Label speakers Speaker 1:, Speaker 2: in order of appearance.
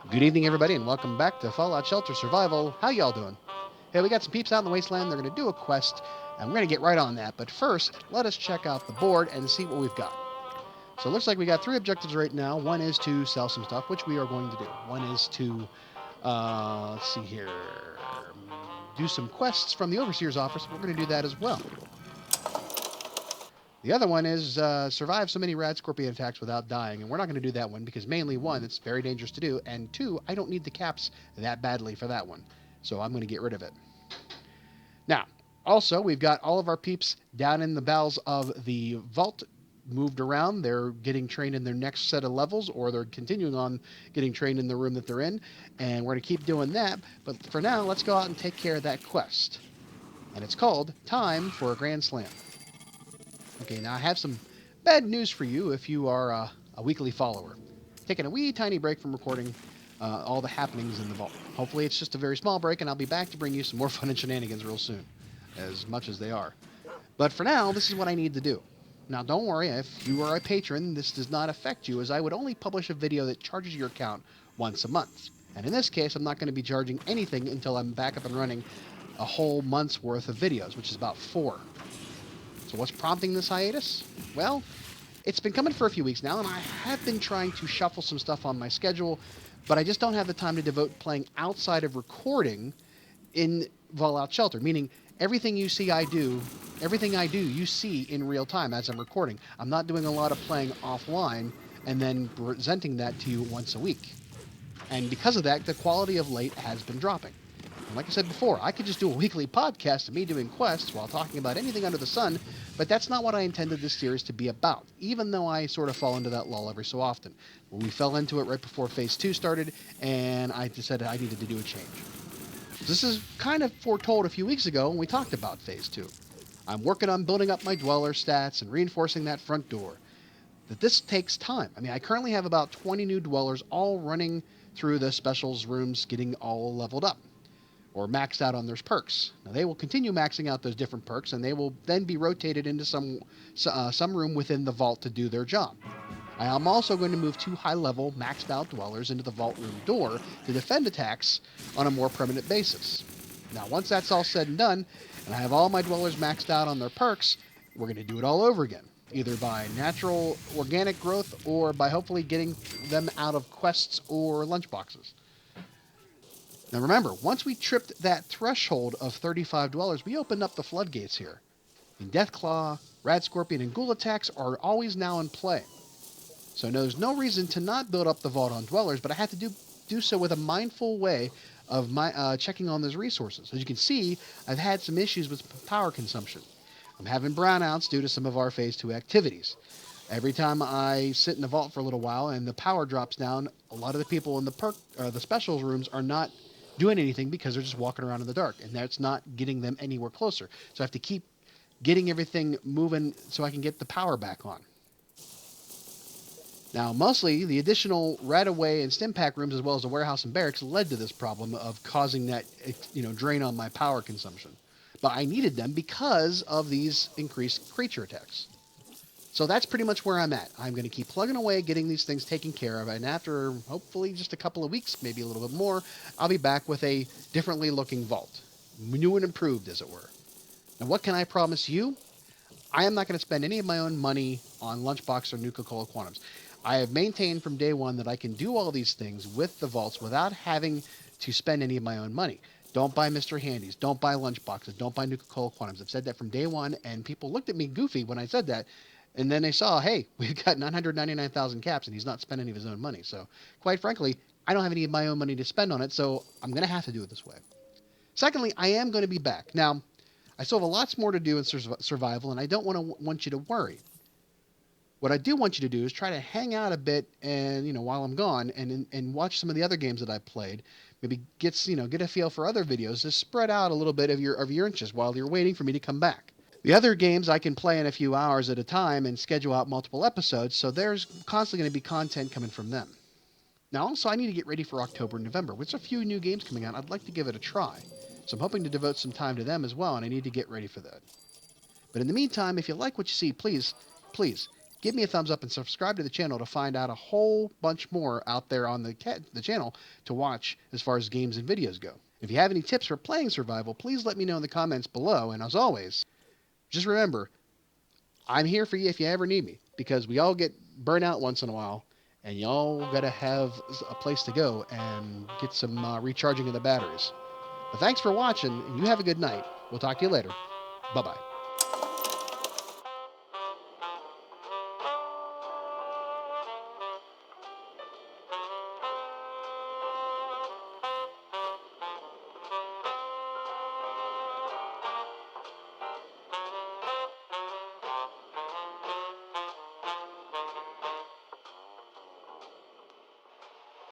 Speaker 1: Good evening, everybody, and welcome back to Fallout Shelter Survival. How y'all doing? Hey, we got some peeps out in the wasteland. They're going to do a quest, and we're going to get right on that. But first, let us check out the board and see what we've got. So it looks like we got three objectives right now. One is to sell some stuff, which we are going to do. One is to, let's see here, do some quests from the Overseer's office. We're going to do that as well. The other one is survive so many rad scorpion attacks without dying, and we're not going to do that one because mainly one, it's very dangerous to do, and two, I don't need the caps that badly for that one, so I'm going to get rid of it. Now, also, we've got all of our peeps down in the bowels of the vault moved around. They're getting trained in their next set of levels, or they're continuing on getting trained in the room that they're in, and we're going to keep doing that. But for now, let's go out and take care of that quest. And it's called Time for a Grand Slam. Okay, now I have some bad news for you if you are a weekly follower. Taking a wee tiny break from recording all the happenings in the vault. Hopefully it's just a very small break, and I'll be back to bring you some more fun and shenanigans real soon, as much as they are. But for now, this is what I need to do. Now, don't worry, if you are a patron, this does not affect you, as I would only publish a video that charges your account once a month. And in this case, I'm not going to be charging anything until I'm back up and running a whole month's worth of videos, which is about 4. So what's prompting this hiatus? Well, it's been coming for a few weeks now, and I have been trying to shuffle some stuff on my schedule, but I just don't have the time to devote playing outside of recording in Fallout Shelter, meaning everything I do, you see in real time as I'm recording. I'm not doing a lot of playing offline and then presenting that to you once a week. And because of that, the quality of late has been dropping. And like I said before, I could just do a weekly podcast of me doing quests while talking about anything under the sun, but that's not what I intended this series to be about, even though I sort of fall into that lull every so often. Well, we fell into it right before Phase 2 started, and I decided I needed to do a change. This is kind of foretold a few weeks ago when we talked about Phase 2. I'm working on building up my dweller stats and reinforcing that front door. That this takes time. I mean, I currently have about 20 new dwellers all running through the specials rooms, getting all leveled up or maxed out on their perks. Now they will continue maxing out those different perks, and they will then be rotated into some room within the vault to do their job. I am also going to move 2 high-level, maxed-out dwellers into the vault room door to defend attacks on a more permanent basis. Now, once that's all said and done, and I have all my dwellers maxed out on their perks, we're going to do it all over again, either by natural organic growth or by hopefully getting them out of quests or lunchboxes. Now remember, once we tripped that threshold of 35 dwellers, we opened up the floodgates here. And Deathclaw, Rad Scorpion, and Ghoul attacks are always now in play. So there's no reason to not build up the vault on dwellers, but I had to do so with a mindful way of my checking on those resources. As you can see, I've had some issues with power consumption. I'm having brownouts due to some of our Phase 2 activities. Every time I sit in the vault for a little while and the power drops down, a lot of the people in the specials rooms are not doing anything because they're just walking around in the dark, and that's not getting them anywhere closer. So I have to keep getting everything moving so I can get the power back on. Now, mostly the additional Radaway and Stimpack rooms, as well as the warehouse and barracks, led to this problem of causing that drain on my power consumption. But I needed them because of these increased creature attacks. So that's pretty much where I'm at. I'm going to keep plugging away, getting these things taken care of, and after hopefully just a couple of weeks, maybe a little bit more, I'll be back with a differently looking vault. New and improved, as it were. Now, what can I promise you? I am not going to spend any of my own money on Lunchbox or Nuka-Cola Quantums. I have maintained from day one that I can do all these things with the vaults without having to spend any of my own money. Don't buy Mr. Handies. Don't buy Lunchboxes. Don't buy Nuka-Cola Quantums. I've said that from day one, and people looked at me goofy when I said that. And then they saw, hey, we've got 999,000 caps, and he's not spending any of his own money. So, quite frankly, I don't have any of my own money to spend on it, so I'm going to have to do it this way. Secondly, I am going to be back. Now, I still have a lots more to do in survival, and I don't want you to worry. What I do want you to do is try to hang out a bit, and while I'm gone, and watch some of the other games that I've played. Maybe get a feel for other videos to spread out a little bit of your interest while you're waiting for me to come back. The other games I can play in a few hours at a time and schedule out multiple episodes, so there's constantly going to be content coming from them. Now also I need to get ready for October and November. With a few new games coming out, I'd like to give it a try. So I'm hoping to devote some time to them as well, and I need to get ready for that. But in the meantime, if you like what you see, please Give me a thumbs up and subscribe to the channel to find out a whole bunch more out there on the channel to watch as far as games and videos go. If you have any tips for playing survival, please let me know in the comments below. And as always, just remember, I'm here for you if you ever need me, because we all get burnt out once in a while, and y'all gotta have a place to go and get some recharging of the batteries. But thanks for watching, and you have a good night. We'll talk to you later. Bye-bye.